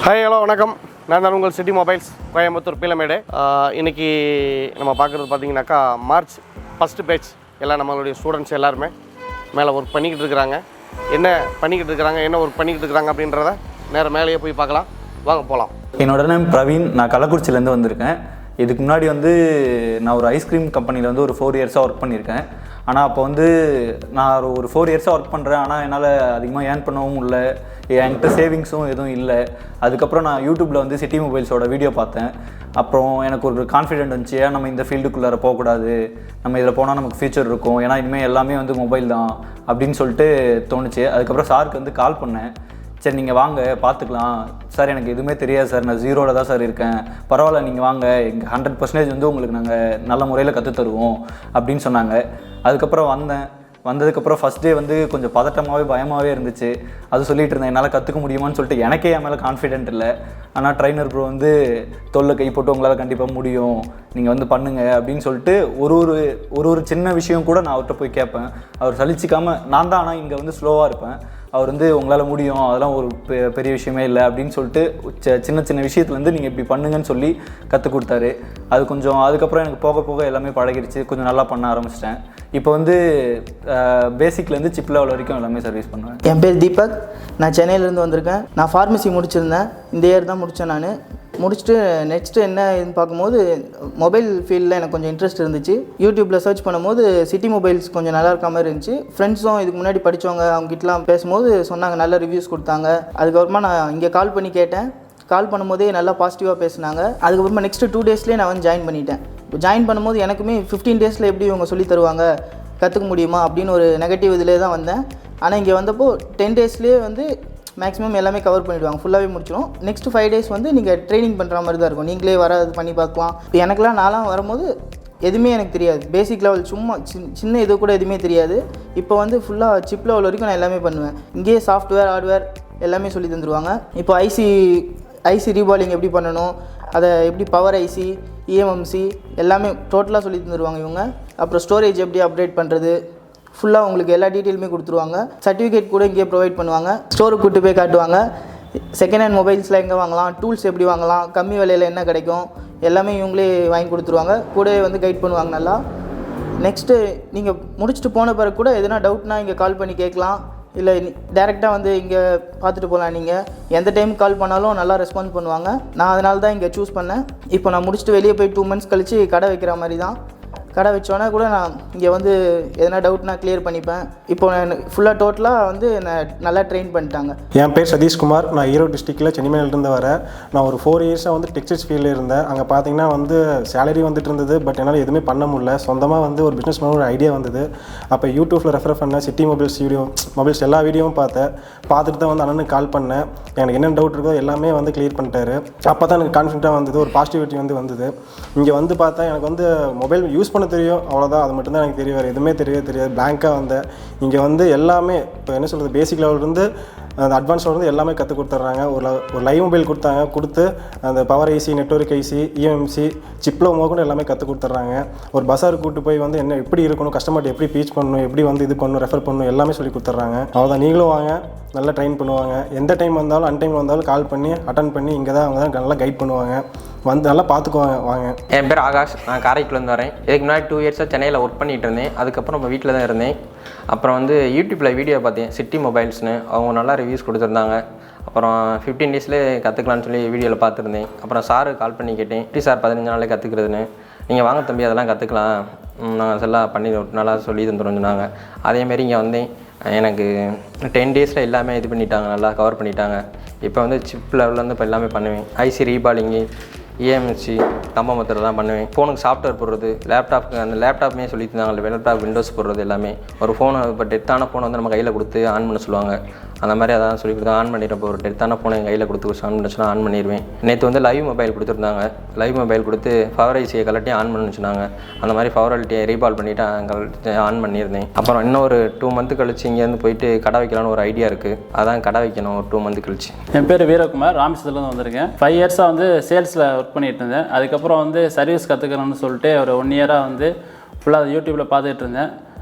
Hi hello வணக்கம். நான் தான் உங்கள் சிட்டி மொபைல்ஸ் கோயம்புத்தூர் பீலமேடு. இன்றைக்கி நம்ம பார்க்குறது பார்த்திங்கனாக்கா மார்ச் ஃபஸ்ட்டு பேட்ச் எல்லாம் நம்மளுடைய ஸ்டூடெண்ட்ஸ் எல்லாருமே மேலே ஒர்க் பண்ணிக்கிட்டு இருக்கிறாங்க. என்ன ஒர்க் பண்ணிக்கிட்டு இருக்கிறாங்க அப்படின்றத நேரம் மேலேயே போய் பார்க்கலாம். வாங்க போகலாம். என்னோட நேம் பிரவீன். நான் கள்ளக்குறிச்சியிலேருந்து வந்திருக்கேன். இதுக்கு முன்னாடி நான் ஒரு ஐஸ்கிரீம் கம்பெனியில் ஒரு 4 இயர்ஸாக ஒர்க் பண்ணியிருக்கேன். ஆனால் அப்போ நான் ஒரு 4 இயர்ஸாக ஒர்க் பண்ணுறேன். ஆனால் என்னால் அதிகமாக ஏர்ன் பண்ணவும் இல்லை, என்கிட்ட சேவிங்ஸும் எதுவும் இல்லை. அதுக்கப்புறம் நான் யூடியூப்பில் சிட்டி மொபைல்ஸோட வீடியோ பார்த்தேன். அப்புறம் எனக்கு ஒரு கான்ஃபிடென்ட் வந்துச்சு, ஏன் நம்ம இந்த ஃபீல்டுக்குள்ளார போகக்கூடாது, நம்ம இதில் போனால் நமக்கு ஃபியூச்சர் இருக்கும், ஏன்னா இனிமேல் எல்லாமே மொபைல் தான் அப்படின்னு சொல்லிட்டு தோணுச்சு. அதுக்கப்புறம் சாருக்கு கால் பண்ணேன். சரி நீங்கள் வாங்க பார்த்துக்கலாம் சார், எனக்கு எதுவுமே தெரியாது சார், நான் ஜீரோவில் தான் சார் இருக்கேன், பரவாயில்ல நீங்கள் வாங்க, எங்கள் 100% உங்களுக்கு நாங்கள் நல்ல முறையில் கற்றுத்தருவோம் அப்படின்னு சொன்னாங்க. அதுக்கப்புறம் வந்ததுக்கப்புறம் ஃபஸ்ட் டே கொஞ்சம் பதட்டமாகவே பயமாகவே இருந்துச்சு. அது சொல்லிகிட்டு இருந்தேன், என்னால் கற்றுக்க முடியுமான்னு சொல்லிட்டு எனக்கே என் மேலே கான்ஃபிடென்ட் இல்லை. ஆனால் ட்ரைனர் ப்ரோ தொல்லை கை போட்டு உங்களால் கண்டிப்பாக முடியும், நீங்கள் பண்ணுங்க அப்படின்னு சொல்லிட்டு ஒரு சின்ன விஷயம் கூட நான் அவர்கிட்ட போய் கேட்பேன். அவர் சலிச்சிக்காமல் நான் தான் ஆனால் இங்கே ஸ்லோவாக இருப்பேன். அவர் உங்களால் முடியும், அதெல்லாம் ஒரு பெரிய விஷயமே இல்லை அப்படின்னு சொல்லிட்டு சின்ன சின்ன விஷயத்துலேருந்து நீங்கள் இப்படி பண்ணுங்கன்னு சொல்லி கற்றுக் கொடுத்தாரு. அது கொஞ்சம் அதுக்கப்புறம் எனக்கு போக போக எல்லாமே பழகிடுச்சு, கொஞ்சம் நல்லா பண்ண ஆரம்பிச்சிட்டேன். இப்போ பேசிக்லேருந்து சிப் லெவல் வரைக்கும் எல்லாமே சர்வீஸ் பண்ணுவேன். என் பேர் தீபக். நான் சென்னையிலேருந்து வந்திருக்கேன். நான் ஃபார்மசி முடிச்சிருந்தேன், இந்த இயர் தான் முடித்தேன். நான் முடிச்சுட்டு நெக்ஸ்ட்டு என்ன இதுன்னு பார்க்கும்போது மொபைல் ஃபீல்டில் எனக்கு கொஞ்சம் இன்ட்ரெஸ்ட் இருந்துச்சு. யூடியூப்பில் சர்ச் பண்ணும்போது சிட்டி மொபைல்ஸ் கொஞ்சம் நல்லா இருக்க மாதிரி இருந்துச்சு. ஃப்ரெண்ட்ஸும் இதுக்கு முன்னாடி படித்தவங்க அவங்ககிட்டலாம் பேசும்போது சொன்னாங்க, நல்ல ரிவ்யூஸ் கொடுத்தாங்க. அதுக்கப்புறமா நான் இங்கே கால் பண்ணி கேட்டேன். கால் பண்ணும்போதே நல்லா பாசிட்டிவாக பேசினாங்க. அதுக்கப்புறமா நெக்ஸ்ட்டு 2 டேஸ்லேயே நான் ஜாயின் பண்ணிட்டேன். ஜாயின் பண்ணும்போது எனக்குமே 15 டேஸில் எப்படி இவங்க சொல்லி தருவாங்க, கற்றுக்க முடியுமா அப்படின்னு ஒரு நெகட்டிவ் இதிலே தான் வந்தேன். ஆனால் இங்கே வந்தப்போ 10 டேஸ்லேயே மேக்ஸிமம் எல்லாமே கவர் பண்ணிவிடுவாங்க, ஃபுல்லாகவே முடிச்சிடும். நெக்ஸ்ட்டு 5 டேஸ் நீங்கள் ட்ரைனிங் பண்ணுற மாதிரி தான் இருக்கும், நீங்களே இது பண்ணி பார்க்கலாம். இப்போ எனக்குலாம் நான்லாம் வரும்போது எதுவுமே எனக்கு தெரியாது, பேசிக் லெவல் சும்மா சின்ன இது கூட எதுவுமே தெரியாது. இப்போ ஃபுல்லாக சிப் லெவல் வரைக்கும் நான் எல்லாமே பண்ணுவேன். இங்கேயே சாஃப்ட்வேர் ஹார்ட்வேர் எல்லாமே சொல்லி தந்துடுவாங்க. இப்போ ஐசி ரீபாலிங் எப்படி பண்ணணும், அதை எப்படி பவர் ஐசி, இஎம்எம்சி எல்லாமே டோட்டலாக சொல்லி தந்துடுவாங்க இவங்க. அப்புறம் ஸ்டோரேஜ் எப்படி அப்டேட் பண்ணுறது, ஃபுல்லாக உங்களுக்கு எல்லா டீட்டெயிலுமே கொடுத்துருவாங்க. சர்டிஃபிகேட் கூட இங்கேயே ப்ரொவைட் பண்ணுவாங்க. ஸ்டோருக்கு கூட்டு போய் காட்டுவாங்க. செகண்ட் ஹேண்ட் மொபைல்ஸில் எங்கே வாங்கலாம், டூல்ஸ் எப்படி வாங்கலாம், கம்மி விலையில் என்ன கிடைக்கும், எல்லாமே இவங்களே வாங்கி கொடுத்துருவாங்க. கூடவே கைட் பண்ணுவாங்க நல்லா. நெக்ஸ்ட்டு நீங்கள் முடிச்சுட்டு போன பிறகு கூட எதுனா டவுட்னா இங்கே கால் பண்ணி கேட்கலாம், இல்லை டேரெக்டாக இங்கே பார்த்துட்டு போகலாம். நீங்கள் எந்த டைம் கால் பண்ணாலும் நல்லா ரெஸ்பான்ஸ் பண்ணுவாங்க. நான் அதனால தான் இங்கே சூஸ் பண்ணேன். இப்போ நான் முடிச்சுட்டு வெளியே போய் 2 மந்த்ஸ் கழித்து கடை வைக்கிற மாதிரி தான். கடை வச்சோன்னா கூட நான் இங்கே எதனா டவுட்னா கிளியர் பண்ணிப்பேன். இப்போ நான் ஃபுல்லாக டோட்டலாக நான் நல்லா ட்ரெயின் பண்ணிட்டாங்க. என் பேர் சதீஷ்குமார். நான் ஈரோடு டிஸ்ட்ரிக்டில் சென்னிமலையிலேருந்து வரேன். நான் ஒரு 4 இயர்ஸாக டெக்ஸ்டைல்ஸ் ஃபீல்டில் இருந்தேன். அங்கே பார்த்தீங்கன்னா சேலரி இருந்தது, பட் என்னால் எதுவுமே பண்ண முடியல. சொந்தமாக ஒரு பிஸ்னஸ் பண்ண ஒரு ஐடியா வந்தது. அப்போ யூடியூப்பில் ரெஃபர் பண்ணேன், சிட்டி மொபைல்ஸ் மொபைல்ஸ் எல்லா வீடியோவும் பார்த்துட்டு தான் அண்ணனுக்கு கால் பண்ணேன். எனக்கு என்ன டவுட் இருக்கோ எல்லாமே கிளியர் பண்ணிட்டாரு. அப்போ தான் எனக்கு கான்ஃபிடென்ட்டாக வந்தது, ஒரு பாசிட்டிவிட்டி வந்தது. இங்கே பார்த்தா எனக்கு மொபைல் யூஸ் பண்ண தெரியும், அவ்வளோதான். அது மட்டும்தான் எனக்கு தெரியும், வேறு எதுவுமே தெரியாது. பிளாங்காக வந்தேன். இங்கே எல்லாமே இப்போ என்ன சொல்கிறது, பேசிக் லெவலிருந்து அந்த அட்வான்ஸ் லெவலிருந்து எல்லாமே கற்றுக் கொடுத்துட்றாங்க. ஒரு லைவ் மொபைல் கொடுத்து அந்த power IC, network IC, EMMC, சிப்பில் கூட எல்லாமே கற்றுக் கொடுத்துட்றாங்க. ஒரு பஸ்ஸாருக்கு கூப்பிட்டு போய் என்ன எப்படி இருக்கணும், கஸ்டமர்கிட்ட எப்படி பீச் பண்ணணும், எப்படி இது பண்ணணும், ரெஃபர் பண்ணணும், எல்லாமே சொல்லி கொடுத்துட்றாங்க. அவ்வளோதான். நீங்களும் வாங்க, நல்லா ட்ரெயின் பண்ணுவாங்க. எந்த டைம் வந்தாலும் அன்டைமில் வந்தாலும் கால் பண்ணி அட்டன் பண்ணி இங்கே தான் அவங்க தான் நல்லா கைட் பண்ணுவாங்க, நல்லா பார்த்துக்குவாங்க. வாங்க. என் பேர் ஆகாஷ். நான் காரைக்குடிலேருந்து வரேன். இதுக்கு முன்னாடி 2 இயர்ஸாக சென்னையில் ஒர்க் பண்ணிகிட்டு இருந்தேன். அதுக்கப்புறம் இப்போ வீட்டில் தான் இருந்தேன். அப்புறம் யூடியூப்பில் வீடியோ பார்த்தேன், சிட்டி மொபைல்ஸ்னு. அவங்க நல்லா ரிவ்யூஸ் கொடுத்துருந்தாங்க. அப்புறம் 15 டேஸ்லேயே கற்றுக்கலான்னு சொல்லி வீடியோவில் பார்த்துருந்தேன். அப்புறம் சாரு கால் பண்ணி கேட்டேன், எப்படி சார் 15 நாளே கற்றுக்கிறதுன்னு. நீங்கள் வாங்க தம்பி, அதெல்லாம் கற்றுக்கலாம், நாங்கள் எல்லாம் பண்ணி நல்லா சொல்லி தந்துடுவோம் சொன்னாங்க. அதேமாரி இங்கே வந்தேன். எனக்கு 10 டேஸில் எல்லாமே இது பண்ணிட்டாங்க, நல்லா கவர் பண்ணிட்டாங்க. இப்போ சிப் லெவலில் இப்போ எல்லாமே பண்ணுவேன். ஐசி ரீபாலிங்கு, இஎம்எஸ்சி, கம்பமத்தில் தான் பண்ணுவேன். ஃபோனுக்கு சாஃப்ட்வேர் போடுறது, லேப்டாப்புக்கு அந்த லேப்டாப்புமே சொல்லி தந்தாங்க, லேப்டாப் விண்டோஸ் போடுறது எல்லாமே. ஒரு ஃபோனை இப்போ டெத்தான ஃபோனை நம்ம கையில் கொடுத்து ஆன் பண்ண சொல்லுவாங்க, அந்த மாதிரி அதான் சொல்லி கொடுத்து ஆன் பண்ணிடுறேன். இப்போ ஒரு டெத்தான ஃபோனை என் கையில் கொடுத்து ஆன் பண்ணிச்சுன்னா ஆன் பண்ணிடுவேன். நேற்று லைவ் மொபைல் கொடுத்துருந்தாங்க. லைவ் மொபைல் கொடுத்து பவர் ஐசியை கலட்டி ஆன் பண்ண சொன்னாங்க. அந்த மாதிரி பவர் ஐசியை ரீபால் பண்ணிவிட்டு ஆன் பண்ணியிருந்தேன். அப்புறம் இன்னும் ஒரு 2 மந்த் கழிச்சு இங்கேருந்து போயிட்டு கடை வைக்கலான்னு ஒரு ஐடியா இருக்குது. அதான் கடை வைக்கணும் ஒரு 2 மந்த் கழிச்சு. என் பேர் வீரகுமார். ராமேஸ்வரத்துலேருந்து வந்திருக்கேன். 5 இயர்ஸாக சேல்ஸில் ஒர்க் பண்ணிகிட்டு இருந்தேன். அதுக்கப்புறம் சர்வீஸ் கற்றுக்கணும்னு சொல்லிட்டு ஒரு 1 இயராக ஃபுல்லாக யூடியூப்பில் பார்த்துட்டு இருந்தேன்.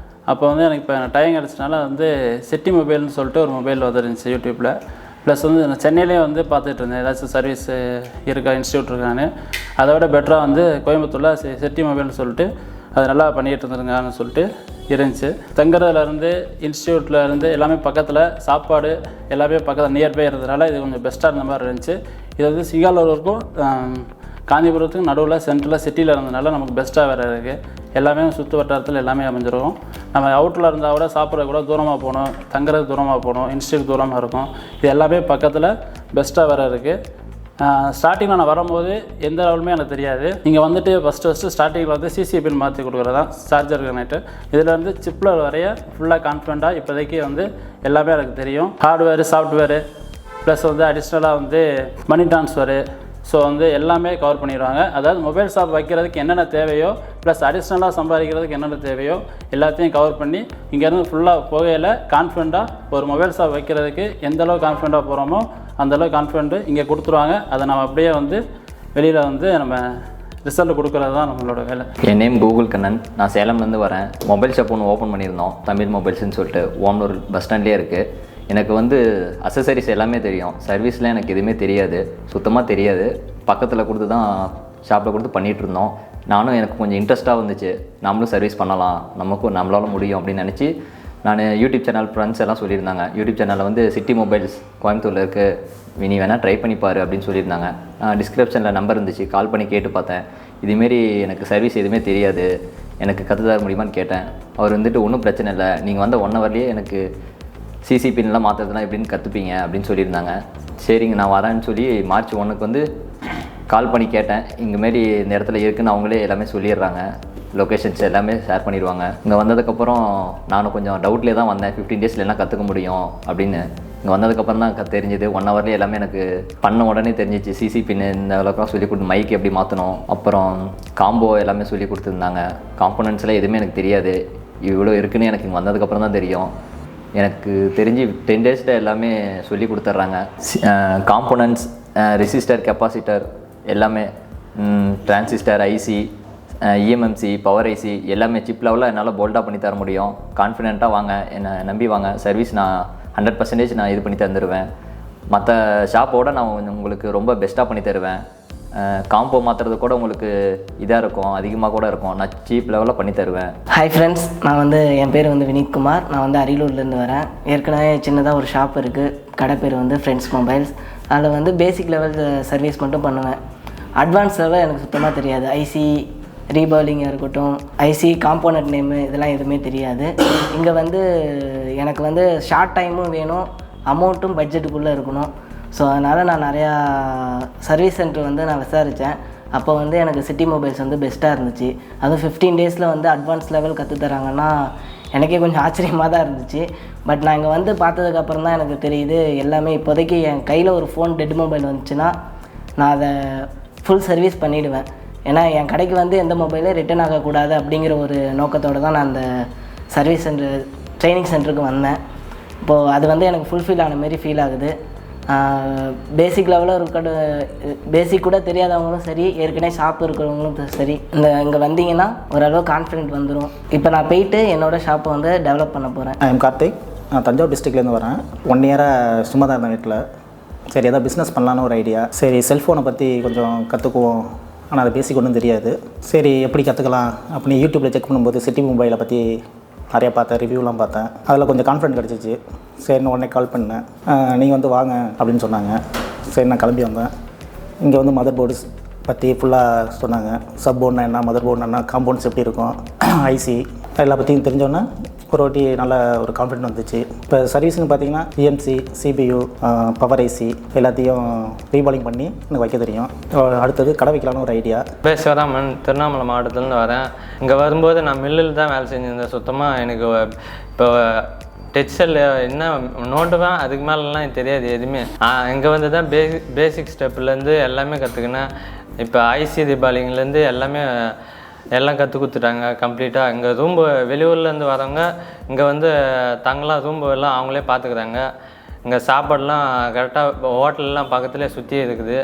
அப்போ எனக்கு இப்போ டைம் கிடச்சனால சிட்டி மொபைல்னு சொல்லிட்டு ஒரு மொபைல் வந்துருந்துச்சு யூடியூப்பில். ப்ளஸ் வந்து நான் சென்னையிலேயே வந்து பார்த்துட்டு இருந்தேன் ஏதாச்சும் சர்வீஸ் இருக்கா இன்ஸ்டியூட் இருக்கான்னு. அதை விட பெட்டராக வந்து கோயம்புத்தூரில் சிட்டி மொபைல்னு சொல்லிட்டு அது நல்லா பண்ணிகிட்டு இருந்துருங்கன்னு சொல்லிட்டு இருந்துச்சு. தங்குறதுலேருந்து இன்ஸ்டியூட்லேருந்து எல்லாமே பக்கத்தில், சாப்பாடு எல்லாமே பக்கத்தில் நியர்பை இருந்ததுனால இது கொஞ்சம் பெஸ்ட்டாக இருந்த மாதிரி இருந்துச்சு. இது வந்து சிங்காலூருக்கும் காஞ்சிபுரத்துக்கும் நடுவில் சென்ட்ரலில் சிட்டியில் இருந்ததுனால நமக்கு பெஸ்ட்டாக வேறு இருக்குது. எல்லாமே சுற்று வட்டாரத்தில் எல்லாமே அமைஞ்சிருக்கும். நம்ம அவுட்டில் இருந்தால் கூட சாப்பிட்றது கூட தூரமாக போகணும், தங்குறது தூரமாக போகணும், இன்ஸ்டியூட் தூரமாக இருக்கும். இது எல்லாமே பக்கத்தில் பெஸ்ட்டாக வேறு இருக்குது. ஸ்டார்டிங்கில் நான் வரும்போது எந்த லெவலுமே எனக்கு தெரியாது. இங்கே வந்துட்டு ஃபஸ்ட்டு ஸ்டார்டிங்கில் வந்து சிசி பின் மாற்றி கொடுக்குறதா சார்ஜர் கனெக்ட். இதில் வந்து சிப்பில் வரைய ஃபுல்லாக கான்ஃபிடண்ட்டாக இப்போதைக்கு வந்து எல்லாமே எனக்கு தெரியும். ஹார்ட்வேரு, சாஃப்ட்வேரு, ப்ளஸ் வந்து அடிஷ்னலாக வந்து மணி ட்ரான்ஸ்ஃபரு, ஸோ வந்து எல்லாமே கவர் பண்ணிடுவாங்க. அதாவது மொபைல் ஷாப் வைக்கிறதுக்கு என்னென்ன தேவையோ, ப்ளஸ் அடிஷ்னலாக சம்பாதிக்கிறதுக்கு என்னென்ன தேவையோ எல்லாத்தையும் கவர் பண்ணி இங்கேருந்து ஃபுல்லாக போகையில் கான்ஃபிடண்ட்டாக ஒரு மொபைல் ஷாப் வைக்கிறதுக்கு எந்தளவு கான்ஃபிடண்ட்டாக போகிறோமோ அந்தளவு கான்ஃபிடென்ட்டு இங்கே கொடுத்துருவாங்க. அதை நம்ம அப்படியே வந்து வெளியில் வந்து நம்ம ரிசல்ட் கொடுக்குறது தான் நம்மளோட வேலை. என் நேம் கூகுள் கண்ணன். நான் சேலம்லேருந்து வரேன். மொபைல் ஷாப் ஒன்று ஓப்பன் பண்ணியிருந்தோம், தமிழ் மொபைல்ஸ்ன்னு சொல்லிட்டு. ஓமலூர் பஸ் ஸ்டாண்ட்லேயே இருக்குது. எனக்கு வந்து அக்சசரிஸ் எல்லாமே தெரியும், சர்வீஸ்லாம் எனக்கு எதுவுமே தெரியாது, சுத்தமாக தெரியாது. பக்கத்தில் கொடுத்து தான் ஷாப்பில் கொடுத்து பண்ணிகிட்ருந்தோம். நானும் எனக்கு கொஞ்சம் இன்ட்ரெஸ்ட்டாக வந்துச்சு, நம்மளும் சர்வீஸ் பண்ணலாம், நம்மளால முடியும் அப்படின்னு நினச்சி நான் யூடியூப் சேனல் ஃப்ரெண்ட்ஸ் எல்லாம் சொல்லியிருந்தாங்க. யூடியூப் சேனலில் வந்து சிட்டி மொபைல்ஸ் கோயம்புத்தூரில் இருக்குது, நீ வேணால் ட்ரை பண்ணிப்பார் அப்படின்னு சொல்லியிருந்தாங்க. டிஸ்கிரிப்ஷனில் நம்பர் இருந்துச்சு, கால் பண்ணி கேட்டு பார்த்தேன். இதுமாரி எனக்கு சர்வீஸ் எதுவுமே தெரியாது, எனக்கு கற்றுத்தர முடியுமான்னு கேட்டேன். அவர் வந்துட்டு ஒன்றும் பிரச்சனை இல்லை, நீங்கள் வந்த 1 ஹவர்லேயே எனக்கு சிசி பின்லாம் மாற்றுறதுலாம் எப்படின்னு கற்றுப்பீங்க அப்படின்னு சொல்லியிருந்தாங்க. சரிங்க நான் வரேன்னு சொல்லி மார்ச் 1க்கு வந்து கால் பண்ணி கேட்டேன். இங்கேமாரி இந்த இடத்துல இருக்குதுன்னு அவங்களே எல்லாமே சொல்லிடுறாங்க, லொக்கேஷன்ஸ் எல்லாமே ஷேர் பண்ணிடுவாங்க. இங்கே வந்ததுக்கப்புறம் நானும் கொஞ்சம் டவுட்லேயே தான் வந்தேன், 15 டேஸில் என்ன கற்றுக்க முடியும் அப்படின்னு. இங்கே வந்ததுக்கப்புறம் தான் தெரிஞ்சுது, 1 ஹவர்லேயே எல்லாமே எனக்கு பண்ண உடனே தெரிஞ்சிச்சு. சிசி பின்னு இந்த அளவுக்குலாம் சொல்லி கொடுத்து, மைக் எப்படி மாற்றணும், அப்புறம் காம்போ எல்லாமே சொல்லி கொடுத்துருந்தாங்க. காம்போனன்ட்ஸ்லாம் எதுவுமே எனக்கு தெரியாது, இவ்வளோ இருக்குன்னு எனக்கு இங்கே வந்ததுக்கப்புறம் தான் தெரியும். எனக்கு தெரிஞ்சு 10 டேஸில் எல்லாமே சொல்லி கொடுத்துட்றாங்க. காம்போனன்ட்ஸ், ரெசிஸ்டர், கெப்பாசிட்டர் எல்லாமே, transistor, IC, EMMC, power IC எல்லாமே சிப் லெவலில் என்னால் போல்டாக பண்ணி தர முடியும். கான்ஃபிடென்ட்டாக வாங்க, என்னை நம்பி வாங்க. சர்வீஸ் நான் 100% நான் இது பண்ணி தந்துடுவேன். மற்ற ஷாப்போட நான் உங்களுக்கு ரொம்ப பெஸ்ட்டாக பண்ணி தருவேன். காம்போ மாற்றுறது கூட உங்களுக்கு இதாக இருக்கும், அதிகமாக கூட இருக்கும். நான் சீப் லெவலில் பண்ணி தருவேன். ஹாய் ஃப்ரெண்ட்ஸ், நான் வந்து என் பேர் வந்து வினீத்குமார். நான் வந்து அரியலூர்லேருந்து வரேன். ஏற்கனவே சின்னதாக ஒரு ஷாப் இருக்குது, கடை பேர் வந்து ஃப்ரெண்ட்ஸ் மொபைல்ஸ். அதில் வந்து பேசிக் லெவல் சர்வீஸ் மட்டும் பண்ணுவேன். அட்வான்ஸ் லெவல் எனக்கு சுத்தமாக தெரியாது. ஐசி ரீபர்லிங்காக இருக்கட்டும், ஐசி காம்போனன்ட் நேமு இதெல்லாம் எதுவுமே தெரியாது. இங்கே வந்து எனக்கு வந்து ஷார்ட் டைமும் வேணும், அமௌண்ட்டும் பட்ஜெட்டுக்குள்ளே இருக்கணும். ஸோ அதனால் நான் நிறையா சர்வீஸ் சென்டர் வந்து நான் விசாரித்தேன். அப்போ வந்து எனக்கு சிட்டி மொபைல்ஸ் வந்து பெஸ்ட்டாக இருந்துச்சு. அதுவும் 15 டேஸில் வந்து அட்வான்ஸ் லெவல் கற்றுத்தராங்கன்னா எனக்கே கொஞ்சம் ஆச்சரியமாக தான் இருந்துச்சு. பட் நான் இங்கே வந்து பார்த்ததுக்கப்புறம் தான் எனக்கு தெரியுது, எல்லாமே இப்போதைக்கு என் கையில் ஒரு ஃபோன் டெட் மொபைல் வந்துச்சுன்னா நான் அதை ஃபுல் சர்வீஸ் பண்ணிவிடுவேன். ஏன்னா என் கடைக்கு வந்து எந்த மொபைலும் ரிட்டர்ன் ஆகக்கூடாது அப்படிங்கிற ஒரு நோக்கத்தோடு தான் நான் அந்த சர்வீஸ் சென்டர் ட்ரைனிங் சென்டருக்கு வந்தேன். இப்போது அது வந்து எனக்கு ஃபுல்ஃபில் ஆன மாரி ஃபீல் ஆகுது. பேசிக் லெவலில் இருக்க பேசிக் கூட தெரியாதவங்களும் சரி, ஏற்கனவே ஷாப் இருக்கிறவங்களும் சரி, இங்கே வந்தீங்கன்னா ஓரளவு கான்ஃபிடென்ட் வந்துடும். இப்போ நான் போயிட்டு என்னோடய ஷாப்பை வந்து டெவலப் பண்ண போகிறேன். I am Karthik. நான் தஞ்சாவூர் டிஸ்ட்ரிக்ட்லேருந்து வரேன். 1 இயராக சும்மா தான் இருந்தேன் வீட்டில். சரி ஏதாவது பிஸ்னஸ் பண்ணலான்னு ஒரு ஐடியா. சரி செல்ஃபோனை பற்றி கொஞ்சம் கற்றுக்குவோம், ஆனால் அது பேசிக் ஒன்றும் தெரியாது. சரி எப்படி கற்றுக்கலாம் அப்படின்னு யூடியூப்பில் செக் பண்ணும்போது சிட்டி மொபைலை பற்றி நிறையா பார்த்தேன், ரிவ்யூலாம் பார்த்தேன். அதில் கொஞ்சம் கான்ஃபிடென்ட் கிடச்சிச்சு. சரின்னு உடனே கால் பண்ணேன். நீங்கள் வந்து வாங்க அப்படின்னு சொன்னாங்க. சரி நான் கிளம்பி வந்தேன். இங்கே வந்து மதர் போர்ட்ஸ் பற்றி ஃபுல்லாக சொன்னாங்க. சப் போர்ட்னா என்ன, மதர் போர்ட்னா என்ன, காம்பவுண்ட்ஸ் எப்படி இருக்கும், ஐசி எல்லா பற்றியும் தெரிஞ்சோன்னே ஒரு வாட்டி நல்ல ஒரு கான்ஃபிடென்ட் வந்துச்சு. இப்போ சர்வீஸ்னு பார்த்தீங்கன்னா இஎம்சி, சிபியு, பவர் ஐசி எல்லாத்தையும் ரீபாலிங் பண்ணி எனக்கு வைக்க தெரியும். அடுத்தது கடை வைக்கலான்னு ஒரு ஐடியா. சிவராமன், திருவண்ணாமலை மாவட்டத்துலேருந்து வரேன். இங்கே வரும்போது நான் மில்லில் தான் வேலை செஞ்சுருந்தேன். சுத்தமாக எனக்கு இப்போ டச் செல் என்ன நோண்டுவேன், அதுக்கு மேலெலாம் எனக்கு தெரியாது எதுவுமே. இங்கே வந்து தான் பேசிக் ஸ்டெப்லேருந்து எல்லாமே கற்றுக்கினேன். இப்போ ஐசி ரீபாலிங்லேருந்து எல்லாம் கற்றுக் கொடுத்துட்டாங்க கம்ப்ளீட்டாக. இங்கே ரூம்பு வெளியூர்லேருந்து வரவங்க இங்கே வந்து தங்கலாம், ரூம்பு எல்லாம் அவங்களே பார்த்துக்குறாங்க. இங்கே சாப்பாடெலாம் கரெக்டாக ஹோட்டல்லாம் பக்கத்துலேயே சுற்றி இருக்குது,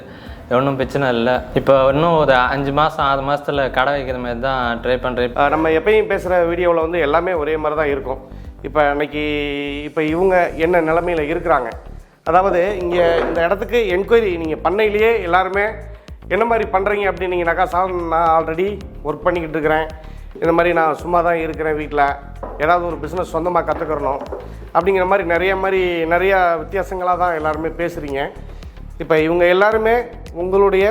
ஒன்றும் பிரச்சனை இல்லை. இப்போ இன்னும் ஒரு 5 மாதம் 6 மாதத்தில் கடை வைக்கிற மாதிரி தான் ட்ரை பண்ணுறேன். நம்ம எப்பயும் பேசுகிற வீடியோவில் வந்து எல்லாமே ஒரே மாதிரி தான் இருக்கும். இப்போ இவங்க என்ன நிலைமையில் இருக்கிறாங்க அதாவது இங்கே இந்த இடத்துக்கு என்கொயரி நீங்கள் பண்ணையிலேயே எல்லாருமே என்ன மாதிரி பண்ணுறீங்க அப்படின்னீங்கனாக்கா, சார் நான் ஆல்ரெடி ஒர்க் பண்ணிக்கிட்டு இருக்கிறேன், இந்த மாதிரி நான் சும்மா தான் இருக்கிறேன், வீட்டில் ஏதாவது ஒரு பிஸ்னஸ் சொந்தமாக கற்றுக்கிறணும் அப்படிங்கிற மாதிரி நிறையா வித்தியாசங்களாக தான் எல்லாருமே பேசுகிறீங்க. இப்போ இவங்க எல்லாருமே உங்களுடைய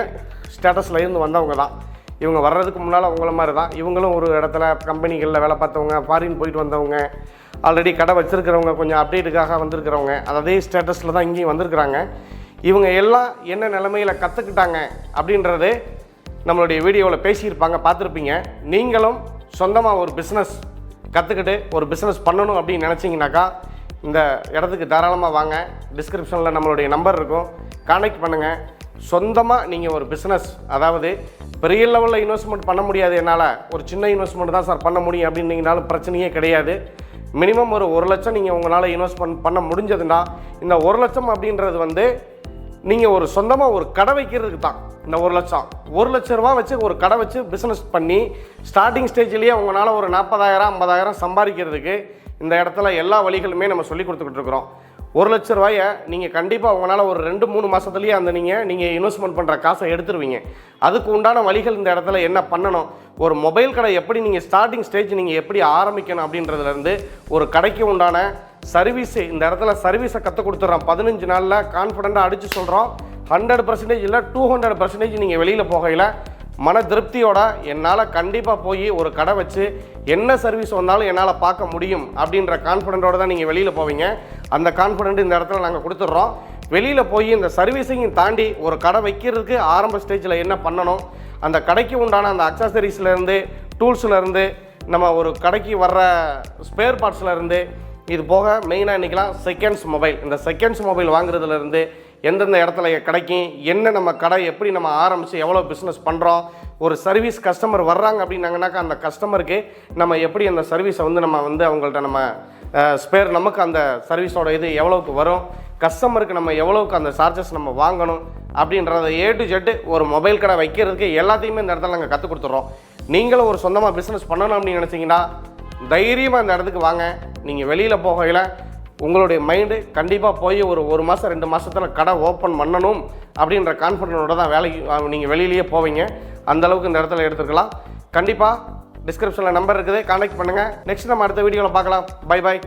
ஸ்டேட்டஸில் இருந்து வந்தவங்க தான். இவங்க வர்றதுக்கு முன்னால் உங்களை மாதிரி தான் இவங்களும் ஒரு இடத்துல கம்பெனிகளில் வேலை பார்த்தவங்க, ஃபாரின் போயிட்டு வந்தவங்க, ஆல்ரெடி கடை வச்சுருக்கிறவங்க, கொஞ்சம் அப்டேட்டுக்காக வந்திருக்கிறவங்க, அதே ஸ்டேட்டஸில் தான் இங்கேயும் வந்திருக்கிறாங்க. இவங்க எல்லாம் என்ன நிலைமையில் கற்றுக்கிட்டாங்க அப்படின்றது நம்மளுடைய வீடியோவில் பேசியிருப்பாங்க, பார்த்துருப்பீங்க. நீங்களும் சொந்தமாக ஒரு பிஸ்னஸ் கற்றுக்கிட்டு ஒரு பிஸ்னஸ் பண்ணணும் அப்படின்னு நினச்சிங்கனாக்கா இந்த இடத்துக்கு தாராளமாக வாங்க. டிஸ்கிரிப்ஷனில் நம்மளுடைய நம்பர் இருக்கும், கான்டாக்ட் பண்ணுங்கள். சொந்தமாக நீங்கள் ஒரு பிஸ்னஸ், அதாவது பெரிய லெவலில் இன்வெஸ்ட்மெண்ட் பண்ண முடியாது, என்னால் ஒரு சின்ன இன்வெஸ்ட்மெண்ட் தான் சார் பண்ண முடியும் அப்படின்னீங்கனாலும் பிரச்சனையே கிடையாது. மினிமம் ஒரு 1 லட்சம் நீங்கள் உங்களால் இன்வெஸ்ட்மெண்ட் பண்ண முடிஞ்சதுன்னா, இந்த 1 லட்சம் அப்படின்றது நீங்கள் ஒரு சொந்தமாக ஒரு கடை வைக்கிறதுக்கு தான். இந்த 1 லட்சம் 1 லட்ச ரூபா வச்சு ஒரு கடை வச்சு பிஸ்னஸ் பண்ணி ஸ்டார்டிங் ஸ்டேஜ்லேயே உங்களால் ஒரு 40,000 50,000 சம்பாதிக்கிறதுக்கு இந்த இடத்துல எல்லா வழிகளுமே நம்ம சொல்லி கொடுத்துக்கிட்டு இருக்கிறோம். 1 லட்ச ரூபாயை நீங்கள் கண்டிப்பாக உங்களால் ஒரு 2-3 மாதத்துலேயே அந்த நீங்கள் இன்வெஸ்ட்மெண்ட் பண்ணுற காசை எடுத்துருவீங்க. அதுக்கு உண்டான வழிகள் இந்த இடத்துல என்ன பண்ணணும், ஒரு மொபைல் கடை எப்படி நீங்கள் ஸ்டார்டிங் ஸ்டேஜ் நீங்கள் எப்படி ஆரம்பிக்கணும் அப்படின்றதுலேருந்து ஒரு கடைக்கு உண்டான சர்வீஸு, இந்த இடத்துல சர்வீஸை கற்றுக் கொடுத்துட்றோம். 15 நாளில் கான்ஃபிடெண்ட்டாக அடித்து சொல்கிறோம். 100% இல்லை 200% நீங்கள் வெளியில் போகையில் மன திருப்தியோட என்னால் கண்டிப்பாக போய் ஒரு கடை வச்சு என்ன சர்வீஸ் வந்தாலும் என்னால் பார்க்க முடியும் அப்படின்ற கான்ஃபிடென்ட்டோடு தான் நீங்கள் வெளியில் போவீங்க. அந்த கான்ஃபிடென்ட் இந்த இடத்துல நாங்கள் கொடுத்துட்றோம். வெளியில் போய் இந்த சர்வீஸையும் தாண்டி ஒரு கடை வைக்கிறதுக்கு ஆரம்ப ஸ்டேஜில் என்ன பண்ணணும், அந்த கடைக்கு உண்டான அந்த அக்சசரிஸ்லேருந்து, டூல்ஸ்லேருந்து, நம்ம ஒரு கடைக்கு வர்ற ஸ்பேர் பார்ட்ஸ்லேருந்து, இது போக மெயினாக இன்றைக்கெலாம் செகண்ட்ஸ் மொபைல், இந்த செகண்ட்ஸ் மொபைல் வாங்குறதுலேருந்து எந்தெந்த இடத்துல கிடைக்கும், என்ன நம்ம கடை எப்படி நம்ம ஆரம்பித்து எவ்வளோ பிஸ்னஸ் பண்ணுறோம், ஒரு சர்வீஸ் கஸ்டமர் வர்றாங்க அப்படின்னாங்கனாக்கா அந்த கஸ்டமருக்கு நம்ம எப்படி அந்த சர்வீஸை நம்ம அவங்கள்ட்ட நம்ம ஸ்பேர், நமக்கு அந்த சர்வீஸோட இது எவ்வளோக்கு வரும், கஸ்டமருக்கு நம்ம எவ்வளோக்கு அந்த சார்ஜஸ் நம்ம வாங்கணும் அப்படின்றத A to Z ஒரு மொபைல் கடை வைக்கிறதுக்கு எல்லாத்தையுமே இந்த இடத்துல நாங்கள் கற்றுக் கொடுத்துட்றோம். நீங்களும் ஒரு சொந்தமாக பிஸ்னஸ் பண்ணணும் அப்படின்னு நினச்சிங்கன்னா தைரியமாக இந்த இடத்துக்கு வாங்க. நீங்கள் வெளியில் போகையில் உங்களுடைய மைண்டு கண்டிப்பாக போய் ஒரு 1 மாதம் 2 மாதத்தில் கடை ஓப்பன் பண்ணணும் அப்படின்ற கான்ஃபிடென்ட்டோட தான் வேலைக்கு நீங்கள் வெளியிலேயே போவீங்க. அந்தளவுக்கு இந்த இடத்துல எடுத்துக்கலாம். கண்டிப்பாக டிஸ்கிரிப்ஷனில் நம்பர் இருக்குது, கான்டாக்ட் பண்ணுங்கள். நெக்ஸ்ட் நம்ம அடுத்த வீடியோவில் பார்க்கலாம். Bye bye.